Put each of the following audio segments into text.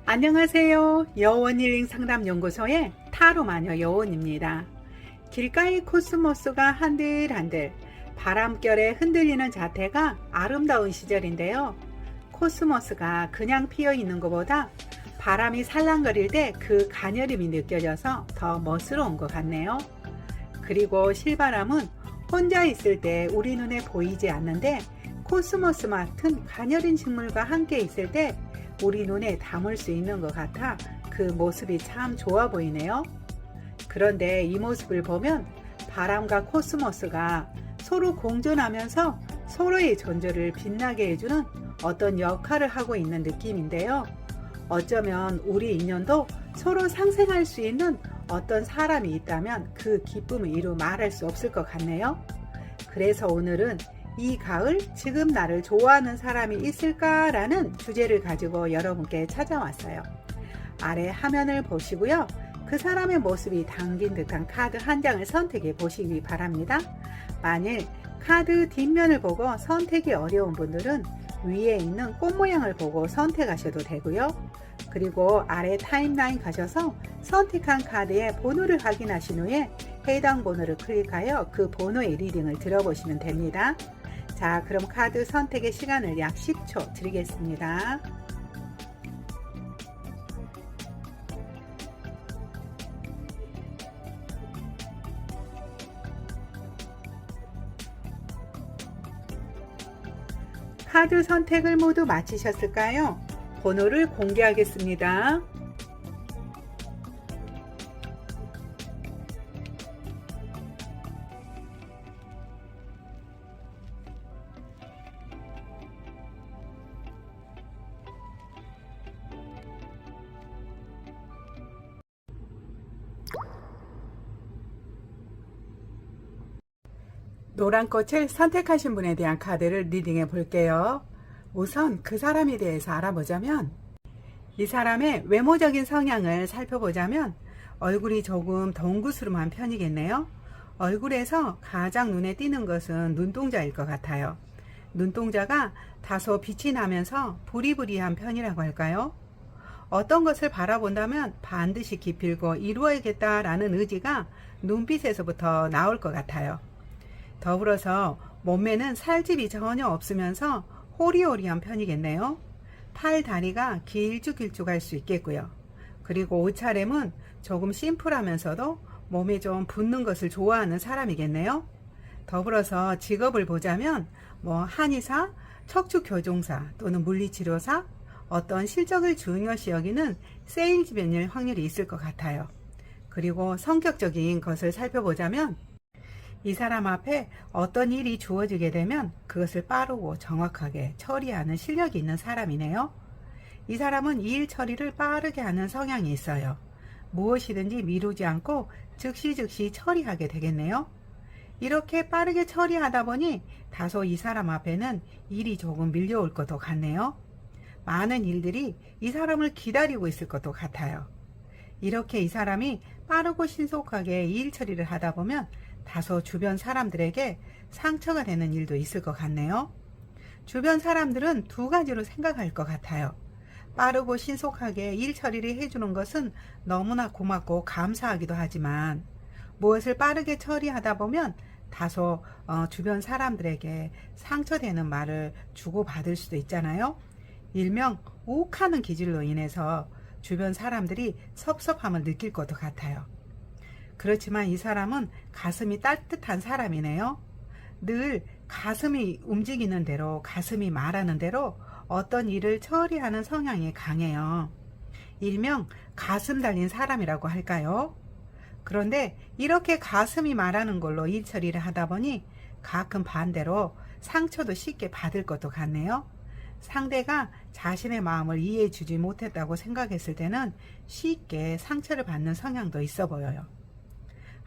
안녕하세요. 여원힐링 상담연구소의 타로마녀 여원입니다. 길가의 코스모스가 한들한들 바람결에 흔들리는 자태가 아름다운 시절인데요. 코스모스가 그냥 피어 있는 것보다 바람이 살랑거릴 때 그 가녀림이 느껴져서 더 멋스러운 것 같네요. 그리고 실바람은 혼자 있을 때 우리 눈에 보이지 않는데 코스모스 같은 가녀린 식물과 함께 있을 때 우리 눈에 담을 수 있는 것 같아 그 모습이 참 좋아 보이네요. 그런데 이 모습을 보면 바람과 코스모스가 서로 공존하면서 서로의 존재를 빛나게 해주는 어떤 역할을 하고 있는 느낌인데요. 어쩌면 우리 인연도 서로 상생할 수 있는 어떤 사람이 있다면 그 기쁨을 이루 말할 수 없을 것 같네요. 그래서 오늘은 이 가을 지금 나를 좋아하는 사람이 있을까라는 주제를 가지고 여러분께 찾아왔어요. 아래 화면을 보시고요. 그 사람의 모습이 담긴 듯한 카드 한 장을 선택해 보시기 바랍니다. 만일 카드 뒷면을 보고 선택이 어려운 분들은 위에 있는 꽃 모양을 보고 선택하셔도 되고요. 그리고 아래 타임라인 가셔서 선택한 카드의 번호를 확인하신 후에 해당 번호를 클릭하여 그 번호의 리딩을 들어보시면 됩니다. 자, 그럼 카드 선택의 시간을 약 10초 드리겠습니다. 카드 선택을 모두 마치셨을까요? 번호를 공개하겠습니다. 노란 꽃을 선택하신 분에 대한 카드를 리딩해 볼게요. 우선 그 사람에 대해서 알아보자면 이 사람의 외모적인 성향을 살펴보자면 얼굴이 조금 덩구스름한 편이겠네요. 얼굴에서 가장 눈에 띄는 것은 눈동자일 것 같아요. 눈동자가 다소 빛이 나면서 부리부리한 편이라고 할까요? 어떤 것을 바라본다면 반드시 기필고 이루어야겠다라는 의지가 눈빛에서부터 나올 것 같아요. 더불어서 몸매는 살집이 전혀 없으면서 호리호리한 편이겠네요. 팔 다리가 길쭉길쭉할 수 있겠고요. 그리고 옷차림은 조금 심플하면서도 몸에 좀 붙는 것을 좋아하는 사람이겠네요. 더불어서 직업을 보자면 한의사, 척추교정사 또는 물리치료사, 어떤 실적을 중요시 여기는 세일즈맨일 확률이 있을 것 같아요. 그리고 성격적인 것을 살펴보자면 이 사람 앞에 어떤 일이 주어지게 되면 그것을 빠르고 정확하게 처리하는 실력이 있는 사람이네요. 이 사람은 일 처리를 빠르게 하는 성향이 있어요. 무엇이든지 미루지 않고 즉시 처리하게 되겠네요. 이렇게 빠르게 처리하다 보니 다소 이 사람 앞에는 일이 조금 밀려올 것도 같네요. 많은 일들이 이 사람을 기다리고 있을 것도 같아요. 이렇게 이 사람이 빠르고 신속하게 일 처리를 하다 보면 다소 주변 사람들에게 상처가 되는 일도 있을 것 같네요. 주변 사람들은 두 가지로 생각할 것 같아요. 빠르고 신속하게 일 처리를 해주는 것은 너무나 고맙고 감사하기도 하지만 무엇을 빠르게 처리하다 보면 다소 주변 사람들에게 상처되는 말을 주고받을 수도 있잖아요. 일명 욱하는 기질로 인해서 주변 사람들이 섭섭함을 느낄 것도 같아요. 그렇지만 이 사람은 가슴이 따뜻한 사람이네요. 늘 가슴이 움직이는 대로, 가슴이 말하는 대로 어떤 일을 처리하는 성향이 강해요. 일명 가슴 달린 사람이라고 할까요? 그런데 이렇게 가슴이 말하는 걸로 일 처리를 하다 보니 가끔 반대로 상처도 쉽게 받을 것도 같네요. 상대가 자신의 마음을 이해해 주지 못했다고 생각했을 때는 쉽게 상처를 받는 성향도 있어 보여요.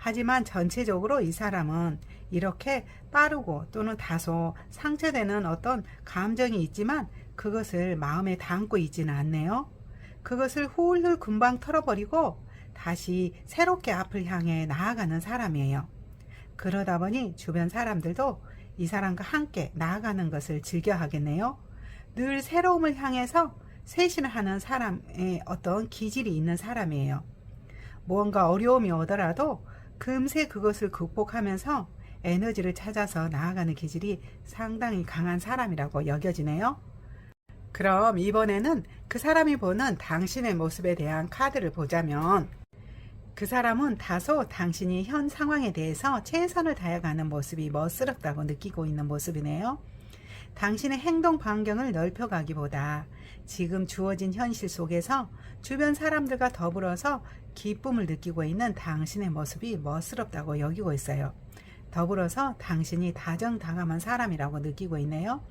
하지만 전체적으로 이 사람은 이렇게 빠르고 또는 다소 상처되는 어떤 감정이 있지만 그것을 마음에 담고 있지는 않네요. 그것을 훌훌 금방 털어버리고 다시 새롭게 앞을 향해 나아가는 사람이에요. 그러다 보니 주변 사람들도 이 사람과 함께 나아가는 것을 즐겨 하겠네요. 늘 새로움을 향해서 쇄신을 하는 사람의 어떤 기질이 있는 사람이에요. 무언가 어려움이 오더라도 금세 그것을 극복하면서 에너지를 찾아서 나아가는 기질이 상당히 강한 사람이라고 여겨지네요. 그럼 이번에는 그 사람이 보는 당신의 모습에 대한 카드를 보자면, 그 사람은 다소 당신이 현 상황에 대해서 최선을 다해가는 모습이 멋스럽다고 느끼고 있는 모습이네요. 당신의 행동 반경을 넓혀가기보다 지금 주어진 현실 속에서 주변 사람들과 더불어서 기쁨을 느끼고 있는 당신의 모습이 멋스럽다고 여기고 있어요. 더불어서 당신이 다정다감한 사람이라고 느끼고 있네요.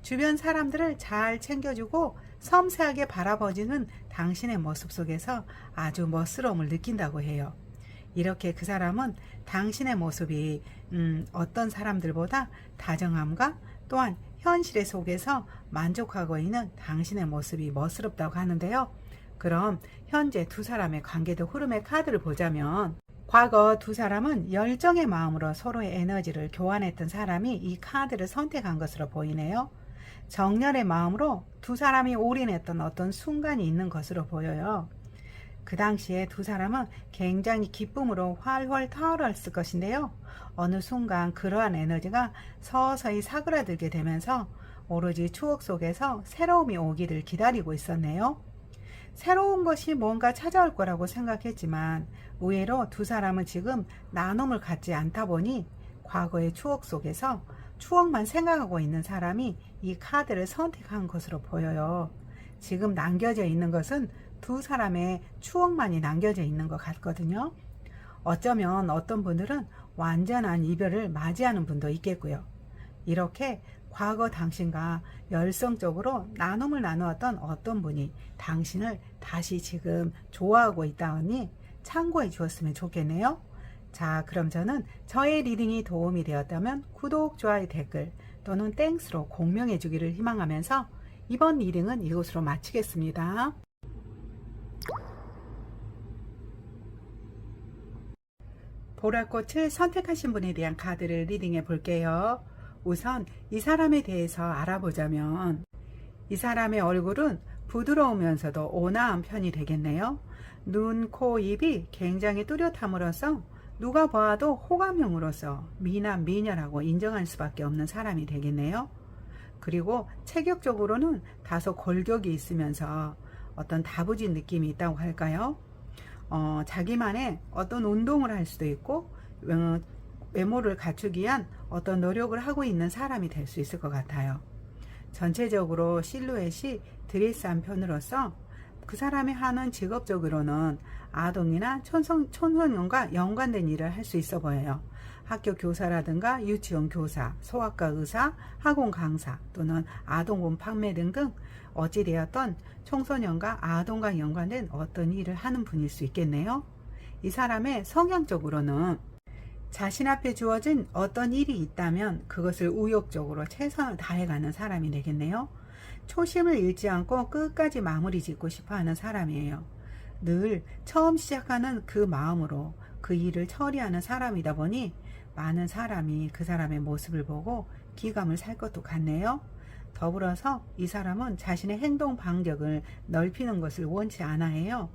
주변 사람들을 잘 챙겨주고 섬세하게 바라보지는 당신의 모습 속에서 아주 멋스러움을 느낀다고 해요. 이렇게 그 사람은 당신의 모습이 어떤 사람들보다 다정함과 또한 현실의 속에서 만족하고 있는 당신의 모습이 멋스럽다고 하는데요. 그럼 현재 두 사람의 관계도 흐름의 카드를 보자면, 과거 두 사람은 열정의 마음으로 서로의 에너지를 교환했던 사람이 이 카드를 선택한 것으로 보이네요. 정열의 마음으로 두 사람이 올인했던 어떤 순간이 있는 것으로 보여요. 그 당시에 두 사람은 굉장히 기쁨으로 활활 타오르었을 것인데요. 어느 순간 그러한 에너지가 서서히 사그라들게 되면서 오로지 추억 속에서 새로움이 오기를 기다리고 있었네요. 새로운 것이 뭔가 찾아올 거라고 생각했지만 의외로 두 사람은 지금 나눔을 갖지 않다 보니 과거의 추억 속에서 추억만 생각하고 있는 사람이 이 카드를 선택한 것으로 보여요. 지금 남겨져 있는 것은 두 사람의 추억만이 남겨져 있는 것 같거든요. 어쩌면 어떤 분들은 완전한 이별을 맞이하는 분도 있겠고요. 이렇게 과거 당신과 열성적으로 나눔을 나누었던 어떤 분이 당신을 다시 지금 좋아하고 있다니 참고해 주었으면 좋겠네요. 자, 그럼 저는 저의 리딩이 도움이 되었다면 구독, 좋아요, 댓글 또는 땡스로 공명해 주기를 희망하면서 이번 리딩은 이것으로 마치겠습니다. 보라꽃을 선택하신 분에 대한 카드를 리딩해 볼게요. 우선 이 사람에 대해서 알아보자면, 이 사람의 얼굴은 부드러우면서도 온화한 편이 되겠네요. 눈, 코, 입이 굉장히 뚜렷함으로써 누가 봐도 호감형으로서 미남, 미녀라고 인정할 수밖에 없는 사람이 되겠네요. 그리고 체격적으로는 다소 골격이 있으면서 어떤 다부진 느낌이 있다고 할까요? 자기만의 어떤 운동을 할 수도 있고 외모를 갖추기 위한 어떤 노력을 하고 있는 사람이 될 수 있을 것 같아요. 전체적으로 실루엣이 드레스한 편으로서 그 사람이 하는 직업적으로는 아동이나 청소년과 연관된 일을 할 수 있어 보여요. 학교 교사라든가 유치원 교사, 소아과 의사, 학원 강사 또는 아동본 판매 등등 어찌되었던 청소년과 아동과 연관된 어떤 일을 하는 분일 수 있겠네요. 이 사람의 성향적으로는 자신 앞에 주어진 어떤 일이 있다면 그것을 우욕적으로 최선을 다해가는 사람이 되겠네요. 초심을 잃지 않고 끝까지 마무리 짓고 싶어하는 사람이에요. 늘 처음 시작하는 그 마음으로 그 일을 처리하는 사람이다 보니 많은 사람이 그 사람의 모습을 보고 기감을 살 것도 같네요. 더불어서 이 사람은 자신의 행동 반경을 넓히는 것을 원치 않아 해요.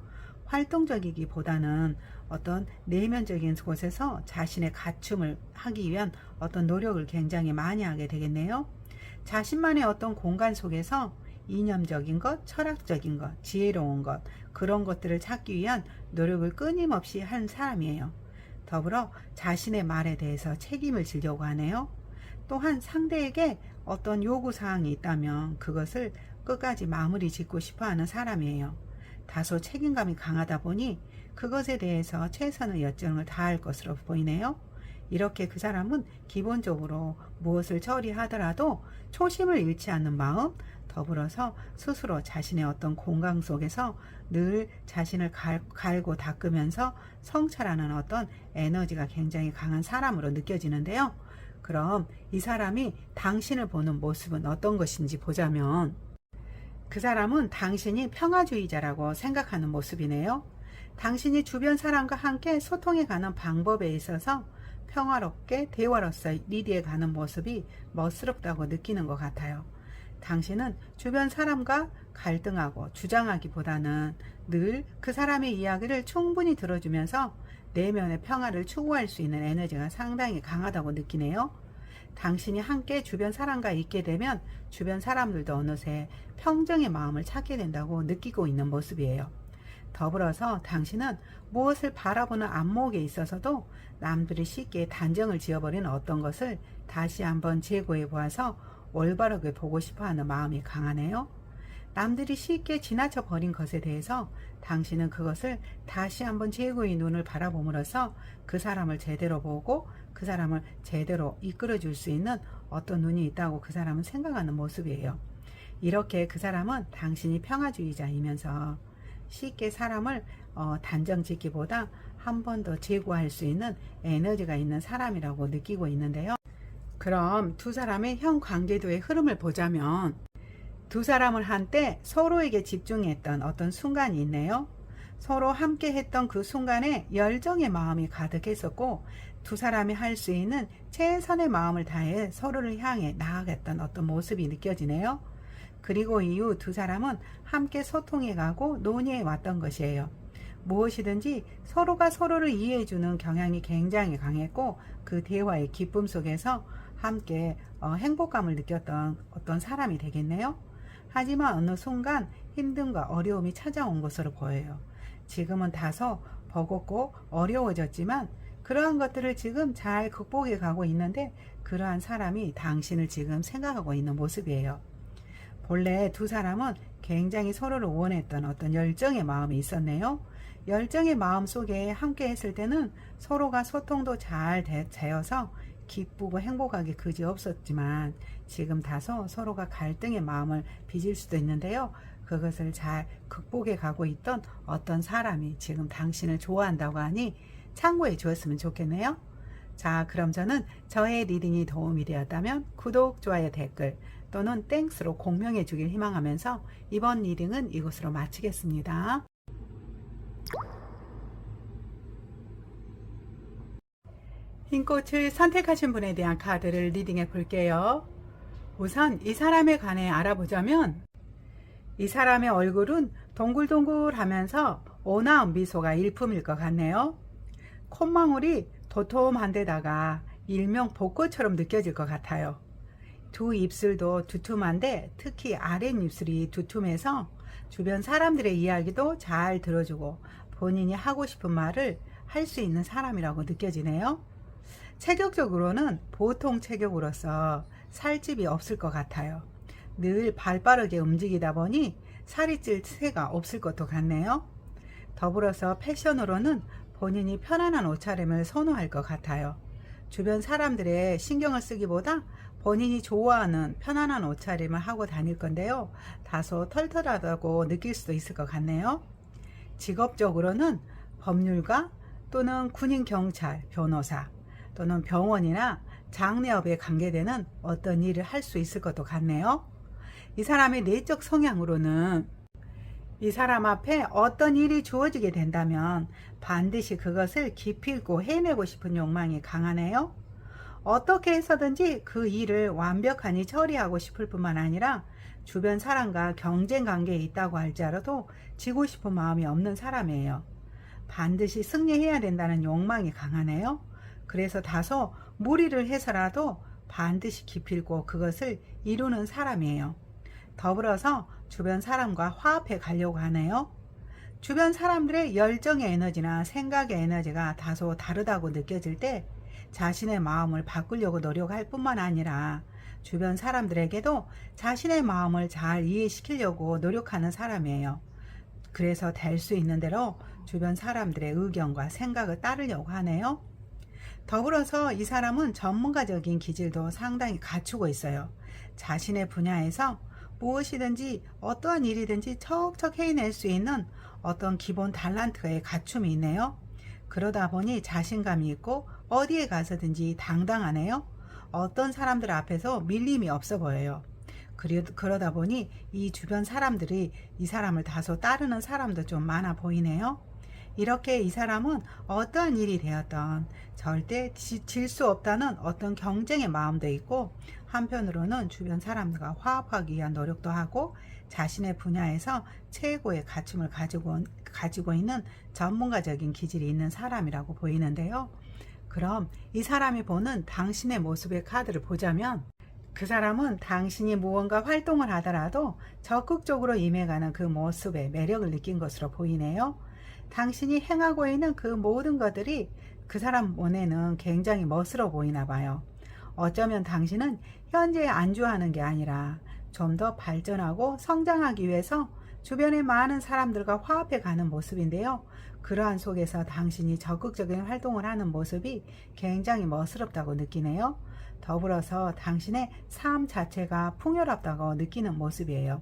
활동적이기보다는 어떤 내면적인 곳에서 자신의 갖춤을 하기 위한 어떤 노력을 굉장히 많이 하게 되겠네요. 자신만의 어떤 공간 속에서 이념적인 것, 철학적인 것, 지혜로운 것, 그런 것들을 찾기 위한 노력을 끊임없이 한 사람이에요. 더불어 자신의 말에 대해서 책임을 지려고 하네요. 또한 상대에게 어떤 요구사항이 있다면 그것을 끝까지 마무리 짓고 싶어하는 사람이에요. 다소 책임감이 강하다 보니 그것에 대해서 최선의 열정을 다할 것으로 보이네요. 이렇게 그 사람은 기본적으로 무엇을 처리하더라도 초심을 잃지 않는 마음, 더불어서 스스로 자신의 어떤 공간 속에서 늘 자신을 갈고 닦으면서 성찰하는 어떤 에너지가 굉장히 강한 사람으로 느껴지는데요. 그럼 이 사람이 당신을 보는 모습은 어떤 것인지 보자면, 그 사람은 당신이 평화주의자라고 생각하는 모습이네요. 당신이 주변 사람과 함께 소통해가는 방법에 있어서 평화롭게 대화로서 리드해가는 모습이 멋스럽다고 느끼는 것 같아요. 당신은 주변 사람과 갈등하고 주장하기보다는 늘 그 사람의 이야기를 충분히 들어주면서 내면의 평화를 추구할 수 있는 에너지가 상당히 강하다고 느끼네요. 당신이 함께 주변 사람과 있게 되면 주변 사람들도 어느새 평정의 마음을 찾게 된다고 느끼고 있는 모습이에요. 더불어서 당신은 무엇을 바라보는 안목에 있어서도 남들이 쉽게 단정을 지어버리는 어떤 것을 다시 한번 재고해 보아서 올바르게 보고 싶어하는 마음이 강하네요. 남들이 쉽게 지나쳐 버린 것에 대해서 당신은 그것을 다시 한번 재고의 눈을 바라봄으로써 그 사람을 제대로 보고 그 사람을 제대로 이끌어 줄 수 있는 어떤 눈이 있다고 그 사람은 생각하는 모습이에요. 이렇게 그 사람은 당신이 평화주의자이면서 쉽게 사람을 단정 짓기보다 한 번 더 제고할 수 있는 에너지가 있는 사람이라고 느끼고 있는데요. 그럼 두 사람의 현 관계도의 흐름을 보자면 두 사람을 한때 서로에게 집중했던 어떤 순간이 있네요. 서로 함께 했던 그 순간에 열정의 마음이 가득했었고 두 사람이 할 수 있는 최선의 마음을 다해 서로를 향해 나아갔던 어떤 모습이 느껴지네요. 그리고 이후 두 사람은 함께 소통해 가고 논의해 왔던 것이에요. 무엇이든지 서로가 서로를 이해해주는 경향이 굉장히 강했고 그 대화의 기쁨 속에서 함께 행복감을 느꼈던 어떤 사람이 되겠네요. 하지만 어느 순간 힘듦과 어려움이 찾아온 것으로 보여요. 지금은 다소 버겁고 어려워졌지만 그러한 것들을 지금 잘 극복해 가고 있는데 그러한 사람이 당신을 지금 생각하고 있는 모습이에요. 본래 두 사람은 굉장히 서로를 원했던 어떤 열정의 마음이 있었네요. 열정의 마음 속에 함께 했을 때는 서로가 소통도 잘 되어서 기쁘고 행복하게 그지없었지만 지금 다소 서로가 갈등의 마음을 빚을 수도 있는데요. 그것을 잘 극복해 가고 있던 어떤 사람이 지금 당신을 좋아한다고 하니 참고해 주었으면 좋겠네요. 자, 그럼 저는 저의 리딩이 도움이 되었다면 구독, 좋아요, 댓글 또는 땡스로 공명해 주길 희망하면서 이번 리딩은 이곳으로 마치겠습니다. 흰꽃을 선택하신 분에 대한 카드를 리딩해 볼게요. 우선 이 사람에 관해 알아보자면 이 사람의 얼굴은 동글동글하면서 온화한 미소가 일품일 것 같네요. 콧망울이 도톰한 데다가 일명 벚꽃처럼 느껴질 것 같아요. 두 입술도 두툼한데 특히 아랫입술이 두툼해서 주변 사람들의 이야기도 잘 들어주고 본인이 하고 싶은 말을 할 수 있는 사람이라고 느껴지네요. 체격적으로는 보통 체격으로서 살집이 없을 것 같아요. 늘 발빠르게 움직이다 보니 살이 찔 새가 없을 것도 같네요. 더불어서 패션으로는 본인이 편안한 옷차림을 선호할 것 같아요. 주변 사람들의 신경을 쓰기보다 본인이 좋아하는 편안한 옷차림을 하고 다닐 건데요. 다소 털털하다고 느낄 수도 있을 것 같네요. 직업적으로는 법률가 또는 군인, 경찰, 변호사 또는 병원이나 장례업에 관계되는 어떤 일을 할 수 있을 것도 같네요. 이 사람의 내적 성향으로는 이 사람 앞에 어떤 일이 주어지게 된다면 반드시 그것을 깊이 있고 해내고 싶은 욕망이 강하네요. 어떻게 해서든지 그 일을 완벽하니 처리하고 싶을 뿐만 아니라 주변 사람과 경쟁 관계에 있다고 할지라도 지고 싶은 마음이 없는 사람이에요. 반드시 승리해야 된다는 욕망이 강하네요. 그래서 다소 무리를 해서라도 반드시 기필고 그것을 이루는 사람이에요. 더불어서 주변 사람과 화합해 가려고 하네요. 주변 사람들의 열정의 에너지나 생각의 에너지가 다소 다르다고 느껴질 때 자신의 마음을 바꾸려고 노력할 뿐만 아니라 주변 사람들에게도 자신의 마음을 잘 이해시키려고 노력하는 사람이에요. 그래서 될 수 있는 대로 주변 사람들의 의견과 생각을 따르려고 하네요. 더불어서 이 사람은 전문가적인 기질도 상당히 갖추고 있어요. 자신의 분야에서 무엇이든지 어떠한 일이든지 척척 해낼 수 있는 어떤 기본 탤런트의 갖춤이 있네요. 그러다 보니 자신감이 있고 어디에 가서든지 당당하네요. 어떤 사람들 앞에서 밀림이 없어 보여요. 그러다 보니 이 주변 사람들이 이 사람을 다소 따르는 사람도 좀 많아 보이네요. 이렇게 이 사람은 어떠한 일이 되었던 절대 질 수 없다는 어떤 경쟁의 마음도 있고 한편으로는 주변 사람들과 화합하기 위한 노력도 하고 자신의 분야에서 최고의 갖춤을 가지고 있는 전문가적인 기질이 있는 사람이라고 보이는데요. 그럼 이 사람이 보는 당신의 모습의 카드를 보자면 그 사람은 당신이 무언가 활동을 하더라도 적극적으로 임해가는 그 모습에 매력을 느낀 것으로 보이네요. 당신이 행하고 있는 그 모든 것들이 그 사람 눈에는 굉장히 멋스러워 보이나 봐요. 어쩌면 당신은 현재에 안주하는 게 아니라 좀 더 발전하고 성장하기 위해서 주변의 많은 사람들과 화합해 가는 모습인데요. 그러한 속에서 당신이 적극적인 활동을 하는 모습이 굉장히 멋스럽다고 느끼네요. 더불어서 당신의 삶 자체가 풍요롭다고 느끼는 모습이에요.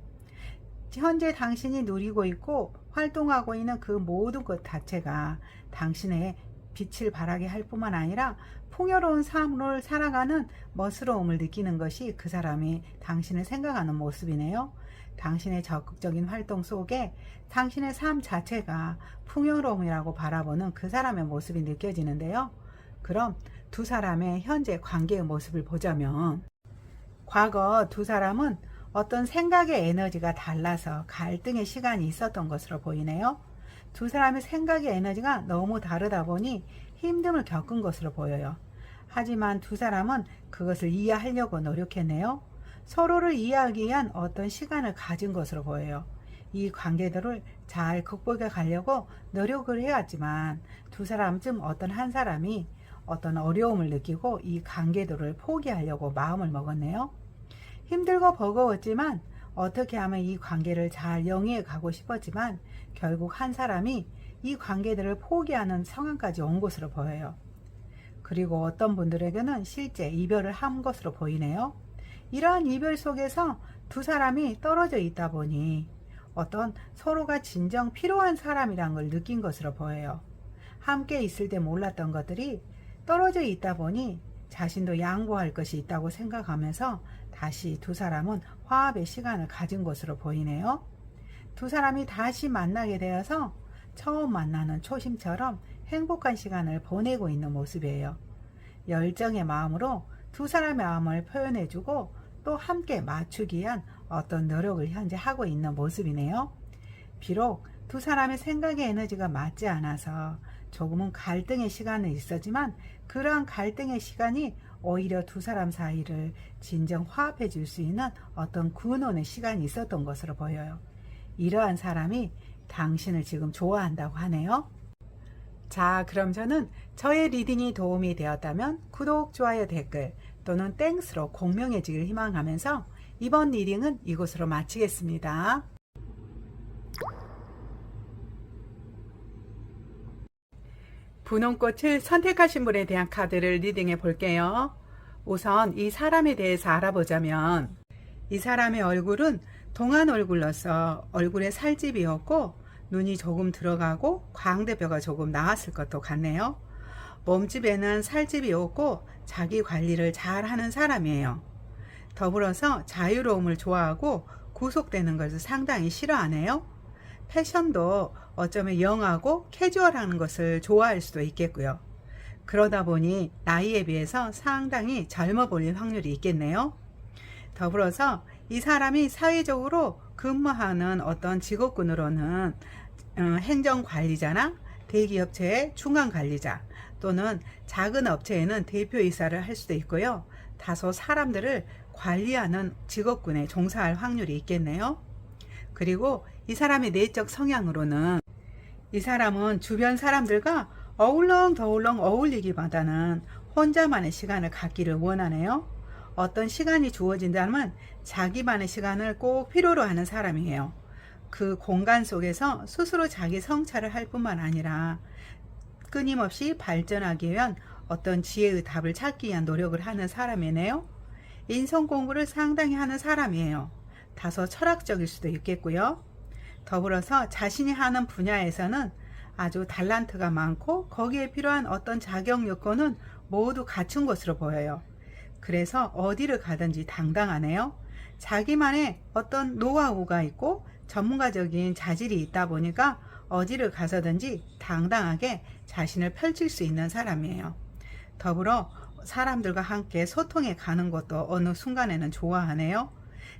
현재 당신이 누리고 있고 활동하고 있는 그 모든 것 자체가 당신의 빛을 발하게 할 뿐만 아니라 풍요로운 삶을 살아가는 멋스러움을 느끼는 것이 그 사람이 당신을 생각하는 모습이네요. 당신의 적극적인 활동 속에 당신의 삶 자체가 풍요로움이라고 바라보는 그 사람의 모습이 느껴지는데요. 그럼 두 사람의 현재 관계의 모습을 보자면 과거 두 사람은 어떤 생각의 에너지가 달라서 갈등의 시간이 있었던 것으로 보이네요. 두 사람의 생각의 에너지가 너무 다르다 보니 힘듦을 겪은 것으로 보여요. 하지만 두 사람은 그것을 이해하려고 노력했네요. 서로를 이해하기 위한 어떤 시간을 가진 것으로 보여요. 이 관계들을 잘 극복해 가려고 노력을 해왔지만 두 사람 중 어떤 한 사람이 어떤 어려움을 느끼고 이 관계들을 포기하려고 마음을 먹었네요. 힘들고 버거웠지만 어떻게 하면 이 관계를 잘 영위해 가고 싶었지만 결국 한 사람이 이 관계들을 포기하는 상황까지 온 것으로 보여요. 그리고 어떤 분들에게는 실제 이별을 한 것으로 보이네요. 이러한 이별 속에서 두 사람이 떨어져 있다 보니 어떤 서로가 진정 필요한 사람이란 걸 느낀 것으로 보여요. 함께 있을 때 몰랐던 것들이 떨어져 있다 보니 자신도 양보할 것이 있다고 생각하면서 다시 두 사람은 화합의 시간을 가진 것으로 보이네요. 두 사람이 다시 만나게 되어서 처음 만나는 초심처럼 행복한 시간을 보내고 있는 모습이에요. 열정의 마음으로 두 사람의 마음을 표현해주고 또 함께 맞추기 위한 어떤 노력을 현재 하고 있는 모습이네요. 비록 두 사람의 생각의 에너지가 맞지 않아서 조금은 갈등의 시간은 있었지만 그러한 갈등의 시간이 오히려 두 사람 사이를 진정 화합해 줄 수 있는 어떤 근원의 시간이 있었던 것으로 보여요. 이러한 사람이 당신을 지금 좋아한다고 하네요. 자, 그럼 저는 저의 리딩이 도움이 되었다면 구독, 좋아요, 댓글 또는 땡스로 공명해 주길 희망하면서 이번 리딩은 이곳으로 마치겠습니다. 분홍꽃을 선택하신 분에 대한 카드를 리딩해 볼게요. 우선 이 사람에 대해서 알아보자면 이 사람의 얼굴은 동안 얼굴로서 얼굴에 살집이었고 눈이 조금 들어가고 광대뼈가 조금 나왔을 것도 같네요. 몸집에는 살집이 없고 자기 관리를 잘 하는 사람이에요. 더불어서 자유로움을 좋아하고 구속되는 것을 상당히 싫어하네요. 패션도 어쩌면 영하고 캐주얼한 것을 좋아할 수도 있겠고요. 그러다 보니 나이에 비해서 상당히 젊어 보일 확률이 있겠네요. 더불어서 이 사람이 사회적으로 근무하는 어떤 직업군으로는 행정관리자나 대기업체의 중간관리자 또는 작은 업체에는 대표이사를 할 수도 있고요. 다소 사람들을 관리하는 직업군에 종사할 확률이 있겠네요. 그리고 이 사람의 내적 성향으로는 이 사람은 주변 사람들과 어울렁더울렁 어울리기보다는 혼자만의 시간을 갖기를 원하네요. 어떤 시간이 주어진다면 자기만의 시간을 꼭 필요로 하는 사람이에요. 그 공간 속에서 스스로 자기 성찰을 할 뿐만 아니라 끊임없이 발전하기 위한 어떤 지혜의 답을 찾기 위한 노력을 하는 사람이네요. 인성 공부를 상당히 하는 사람이에요. 다소 철학적일 수도 있겠고요. 더불어서 자신이 하는 분야에서는 아주 달란트가 많고 거기에 필요한 어떤 자격 요건은 모두 갖춘 것으로 보여요. 그래서 어디를 가든지 당당하네요. 자기만의 어떤 노하우가 있고 전문가적인 자질이 있다 보니까 어디를 가서든지 당당하게 자신을 펼칠 수 있는 사람이에요. 더불어 사람들과 함께 소통해 가는 것도 어느 순간에는 좋아하네요.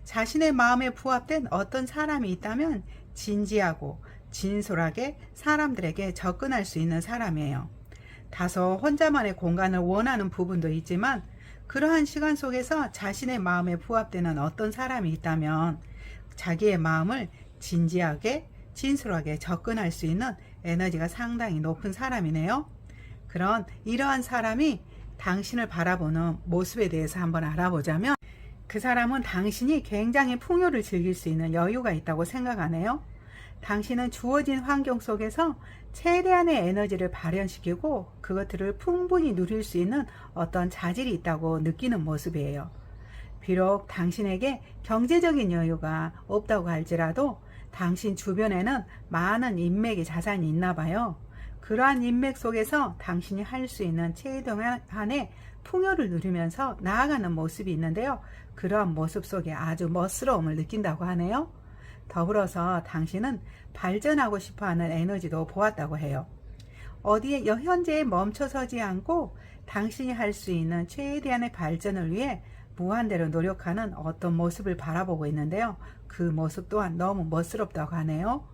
자신의 마음에 부합된 어떤 사람이 있다면 진지하고 진솔하게 사람들에게 접근할 수 있는 사람이에요. 다소 혼자만의 공간을 원하는 부분도 있지만 그러한 시간 속에서 자신의 마음에 부합되는 어떤 사람이 있다면 자기의 마음을 진지하게 진솔하게 접근할 수 있는 에너지가 상당히 높은 사람이네요. 그런 이러한 사람이 당신을 바라보는 모습에 대해서 한번 알아보자면 그 사람은 당신이 굉장히 풍요를 즐길 수 있는 여유가 있다고 생각하네요. 당신은 주어진 환경 속에서 최대한의 에너지를 발현시키고 그것들을 풍분히 누릴 수 있는 어떤 자질이 있다고 느끼는 모습이에요. 비록 당신에게 경제적인 여유가 없다고 할지라도 당신 주변에는 많은 인맥의 자산이 있나 봐요. 그러한 인맥 속에서 당신이 할 수 있는 최대한의 풍요를 누리면서 나아가는 모습이 있는데요. 그러한 모습 속에 아주 멋스러움을 느낀다고 하네요. 더불어서 당신은 발전하고 싶어하는 에너지도 보았다고 해요. 어디에 현재에 멈춰서지 않고 당신이 할 수 있는 최대한의 발전을 위해 무한대로 노력하는 어떤 모습을 바라보고 있는데요. 그 모습 또한 너무 멋스럽다고 하네요.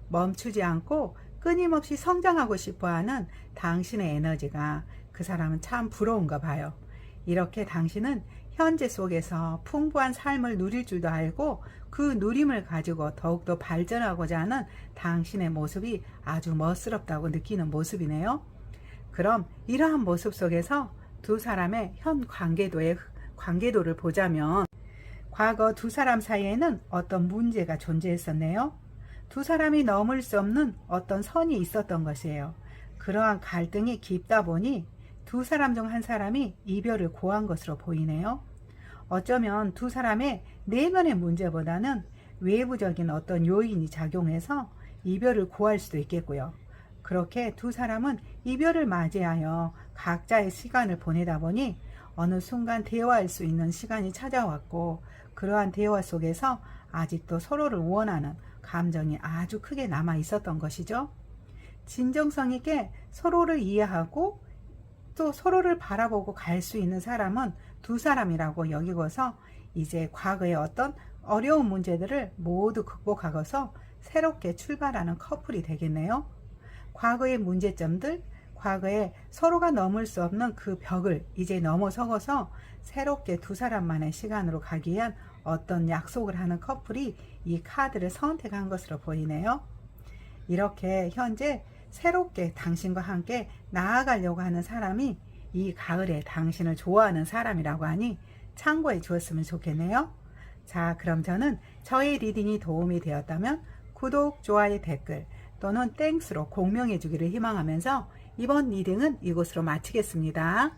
멈추지 않고 끊임없이 성장하고 싶어하는 당신의 에너지가 그 사람은 참 부러운가 봐요. 이렇게 당신은 현재 속에서 풍부한 삶을 누릴 줄도 알고 그 누림을 가지고 더욱더 발전하고자 하는 당신의 모습이 아주 멋스럽다고 느끼는 모습이네요. 그럼 이러한 모습 속에서 두 사람의 현 관계도를 보자면 과거 두 사람 사이에는 어떤 문제가 존재했었네요. 두 사람이 넘을 수 없는 어떤 선이 있었던 것이에요. 그러한 갈등이 깊다 보니 두 사람 중 한 사람이 이별을 고한 것으로 보이네요. 어쩌면 두 사람의 내면의 문제보다는 외부적인 어떤 요인이 작용해서 이별을 고할 수도 있겠고요. 그렇게 두 사람은 이별을 맞이하여 각자의 시간을 보내다 보니 어느 순간 대화할 수 있는 시간이 찾아왔고 그러한 대화 속에서 아직도 서로를 원하는 감정이 아주 크게 남아 있었던 것이죠. 진정성 있게 서로를 이해하고 또 서로를 바라보고 갈 수 있는 사람은 두 사람이라고 여기고서 이제 과거의 어떤 어려운 문제들을 모두 극복하고서 새롭게 출발하는 커플이 되겠네요. 과거의 문제점들, 과거에 서로가 넘을 수 없는 그 벽을 이제 넘어서고서 새롭게 두 사람만의 시간으로 가기 위한 어떤 약속을 하는 커플이 이 카드를 선택한 것으로 보이네요. 이렇게 현재 새롭게 당신과 함께 나아가려고 하는 사람이 이 가을에 당신을 좋아하는 사람이라고 하니 참고해 주었으면 좋겠네요. 자, 그럼 저는 저의 리딩이 도움이 되었다면 구독, 좋아요, 댓글 또는 땡스로 공명해 주기를 희망하면서 이번 리딩은 이곳으로 마치겠습니다.